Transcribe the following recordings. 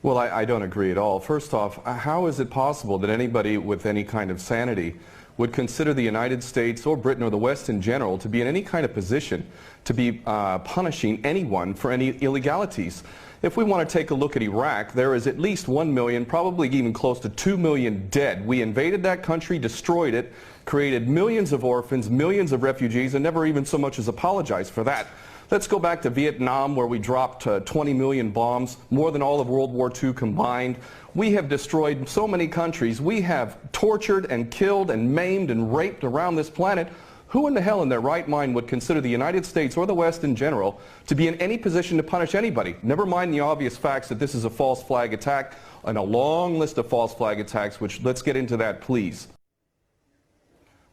Well, I don't agree at all. First off, how is it possible that anybody with any kind of sanity would consider the United States or Britain or the West in general to be in any kind of position to be punishing anyone for any illegalities? If we want to take a look at Iraq, there is at least 1 million, probably even close to 2 million dead. We invaded that country, destroyed it, created millions of orphans, millions of refugees, and never even so much as apologized for that. Let's go back to Vietnam, where we dropped 20 million bombs, more than all of World War II combined. We have destroyed so many countries. We have tortured and killed and maimed and raped around this planet. Who in the hell in their right mind would consider the United States or the West in general to be in any position to punish anybody? Never mind the obvious facts that this is a false flag attack and a long list of false flag attacks, which let's get into that, please.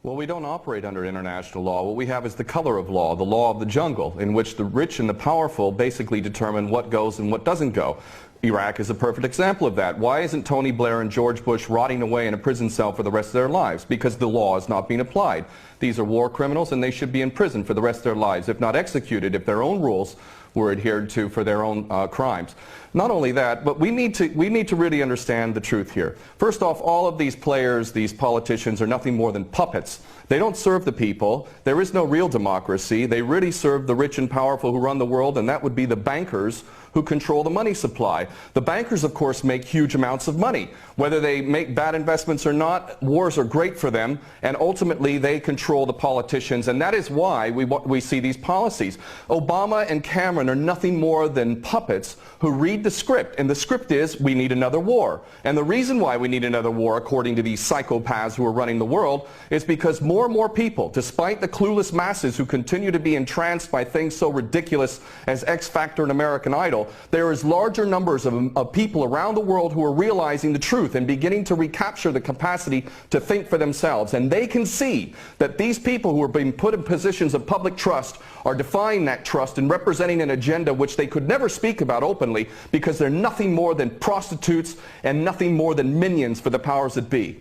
Well, we don't operate under international law. What we have is the color of law, the law of the jungle, in which the rich and the powerful basically determine what goes and what doesn't go. Iraq is a perfect example of that. Why isn't Tony Blair and George Bush rotting away in a prison cell for the rest of their lives? Because the law is not being applied. These are war criminals and they should be in prison for the rest of their lives, if not executed, if their own rules were adhered to for their own crimes. Not only that, but we need to really understand the truth here. First off, all of these players, these politicians, are nothing more than puppets. They don't serve the people. There is no real democracy. They really serve the rich and powerful who run the world, and that would be the bankers who control the money supply. The bankers, of course, make huge amounts of money. Whether they make bad investments or not, wars are great for them, and ultimately they control the politicians, and that is why we see these policies. Obama and Cameron are nothing more than puppets who read the script, and the script is we need another war. And the reason why we need another war, according to these psychopaths who are running the world, is because more and more people, despite the clueless masses who continue to be entranced by things so ridiculous as X Factor and American Idol, there is larger numbers of people around the world who are realizing the truth and beginning to recapture the capacity to think for themselves. And they can see that these people who are being put in positions of public trust are defying that trust and representing an agenda which they could never speak about openly, because they're nothing more than prostitutes and nothing more than minions for the powers that be.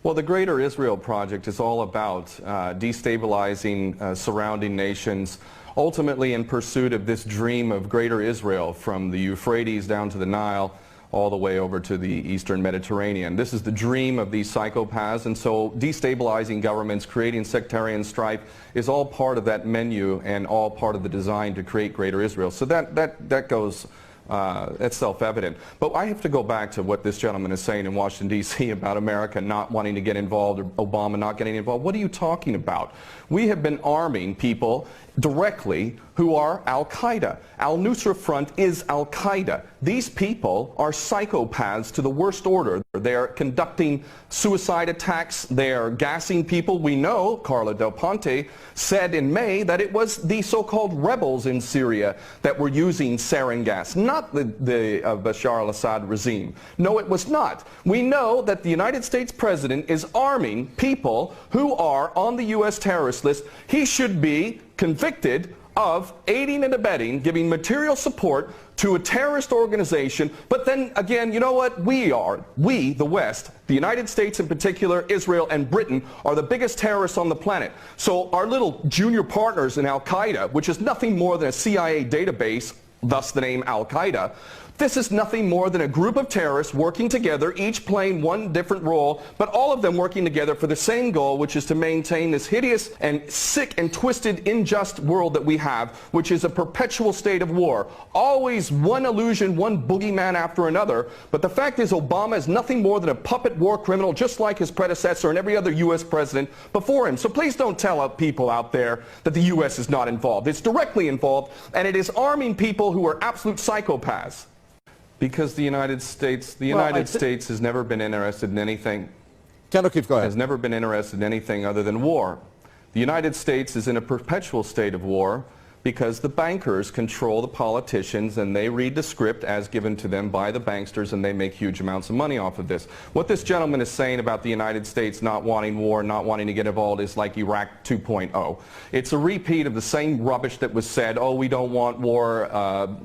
Well, the Greater Israel Project is all about destabilizing surrounding nations, ultimately in pursuit of this dream of Greater Israel from the Euphrates down to the Nile, all the way over to the Eastern Mediterranean. This is the dream of these psychopaths, and so destabilizing governments, creating sectarian strife is all part of that menu and all part of the design to create Greater Israel. So that goes, that's self-evident. But I have to go back to what this gentleman is saying in Washington, D.C. about America not wanting to get involved or Obama not getting involved. What are you talking about? We have been arming people directly who are Al-Qaeda. Al-Nusra Front is Al-Qaeda. These people are psychopaths to the worst order. They are conducting suicide attacks. They are gassing people. We know Carla Del Ponte said in May that it was the so-called rebels in Syria that were using sarin gas, not the Bashar al-Assad regime. No, it was not. We know that the United States president is arming people who are on the U.S. terrorist list. He should be convicted of aiding and abetting, giving material support to a terrorist organization. But then again, you know what? We, the West, the United States in particular, Israel and Britain, are the biggest terrorists on the planet. So our little junior partners in Al-Qaeda, which is nothing more than a CIA database, thus the name Al-Qaeda, this is nothing more than a group of terrorists working together, each playing one different role, but all of them working together for the same goal, which is to maintain this hideous and sick and twisted, unjust world that we have, which is a perpetual state of war. Always one illusion, one boogeyman after another. But the fact is, Obama is nothing more than a puppet war criminal, just like his predecessor and every other U.S. president before him. So please don't tell people out there that the U.S. is not involved. It's directly involved, and it is arming people who are absolute psychopaths. Because the United States has never been interested in anything. Ken O'Keefe, go ahead. Has never been interested in anything other than war. The United States is in a perpetual state of war because the bankers control the politicians and they read the script as given to them by the banksters, and they make huge amounts of money off of this. What this gentleman is saying about the United States not wanting war, not wanting to get involved, is like Iraq 2.0. It's a repeat of the same rubbish that was said, oh, we don't want war,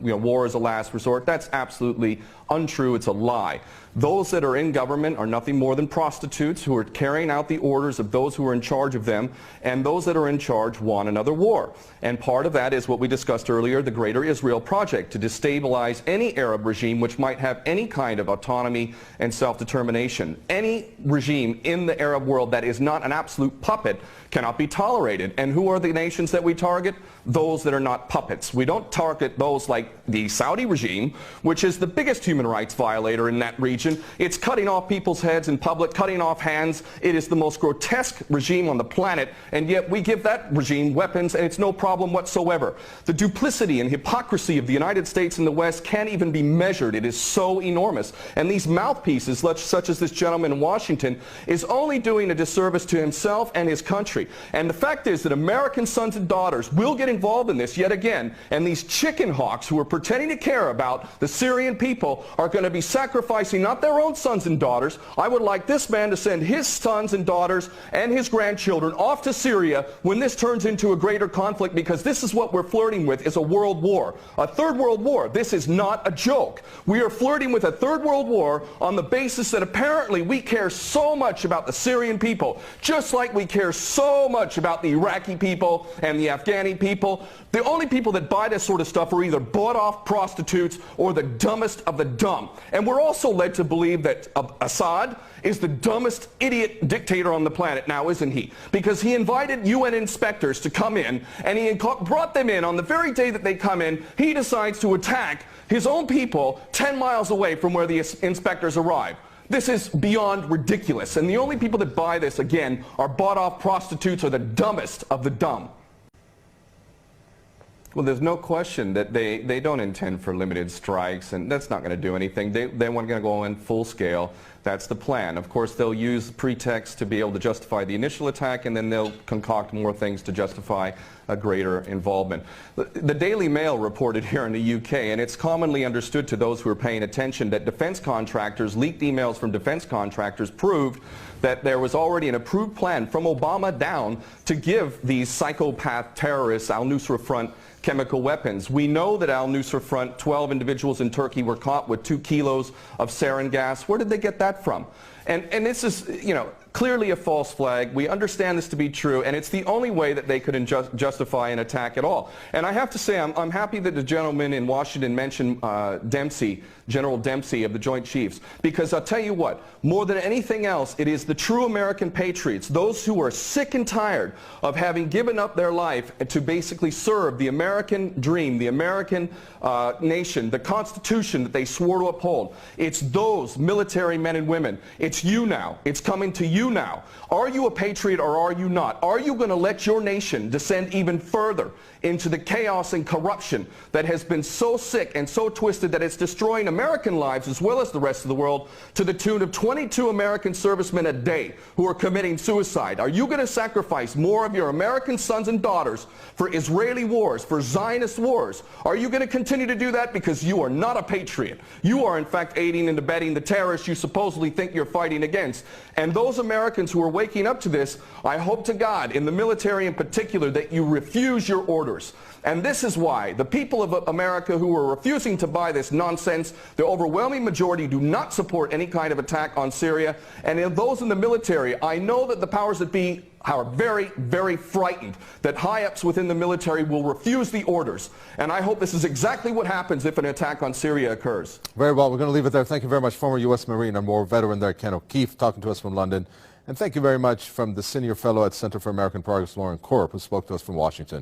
war is a last resort. That's absolutely untrue. It's a lie. Those that are in government are nothing more than prostitutes who are carrying out the orders of those who are in charge of them, and those that are in charge want another war. And part of that that is what we discussed earlier, the Greater Israel Project, to destabilize any Arab regime which might have any kind of autonomy and self-determination. Any regime in the Arab world that is not an absolute puppet cannot be tolerated. And who are the nations that we target? Those that are not puppets. We don't target those like the Saudi regime, which is the biggest human rights violator in that region. It's cutting off people's heads in public, cutting off hands. It is the most grotesque regime on the planet, and yet we give that regime weapons and it's no problem whatsoever. The duplicity and hypocrisy of the United States and the West can't even be measured. It is so enormous. And these mouthpieces, such as this gentleman in Washington, is only doing a disservice to himself and his country. And the fact is that American sons and daughters will get involved in this yet again, and these chicken hawks who are pretending to care about the Syrian people are going to be sacrificing not their own sons and daughters. I would like this man to send his sons and daughters and his grandchildren off to Syria when this turns into a greater conflict, because this is what we're flirting with, is a world war, a third world war. This is not a joke. We are flirting with a third world war on the basis that apparently we care so much about the Syrian people, just like we care so much about the Iraqi people and the Afghani people. The only people that buy this sort of stuff are either bought-off prostitutes or the dumbest of the dumb. And we're also led to believe that Assad is the dumbest idiot dictator on the planet now, isn't he? Because he invited UN inspectors to come in, and he brought them in on the very day that they come in. He decides to attack his own people 10 miles away from where the inspectors arrive. This is beyond ridiculous, and the only people that buy this, again, are bought-off prostitutes or the dumbest of the dumb. Well, there's no question that they don't intend for limited strikes, and that's not going to do anything. They want to go in full scale. That's the plan. Of course, they'll use pretext to be able to justify the initial attack, and then they'll concoct more things to justify a greater involvement. The Daily Mail reported here in the UK, and it's commonly understood to those who are paying attention, that defense contractors, leaked emails from defense contractors proved that there was already an approved plan from Obama down to give these psychopath terrorists, Al-Nusra Front, chemical weapons. We know that Al-Nusra Front, 12 individuals in Turkey were caught with 2 kilos of sarin gas. Where did they get that from? And this is, you know, clearly a false flag. We understand this to be true, and it's the only way that they could justify an attack at all. And I have to say, I'm happy that the gentleman in Washington mentioned Dempsey, General Dempsey of the Joint Chiefs, because I'll tell you what, more than anything else, it is the true American patriots, those who are sick and tired of having given up their life to basically serve the American dream, the American nation, the Constitution that they swore to uphold. It's those military men and women. It's you now. It's coming to you now. Are you a patriot or are you not? Are you going to let your nation descend even further into the chaos and corruption that has been so sick and so twisted that it's destroying American lives as well as the rest of the world, to the tune of 22 American servicemen a day who are committing suicide? Are you going to sacrifice more of your American sons and daughters for Israeli wars, for Zionist wars? Are you going to continue to do that because you are not a patriot? You are in fact aiding and abetting the terrorists you supposedly think you're fighting against. And those Americans who are waking up to this, I hope to God, in the military in particular, that you refuse your orders. And this is why the people of America who are refusing to buy this nonsense, the overwhelming majority do not support any kind of attack on Syria. And in those in the military, I know that the powers that be are very, very frightened that high-ups within the military will refuse the orders. And I hope this is exactly what happens if an attack on Syria occurs. Very well. We're going to leave it there. Thank you very much, former U.S. Marine and war veteran there, Ken O'Keefe, talking to us from London. And thank you very much from the senior fellow at Center for American Progress, Lauren Korb, who spoke to us from Washington.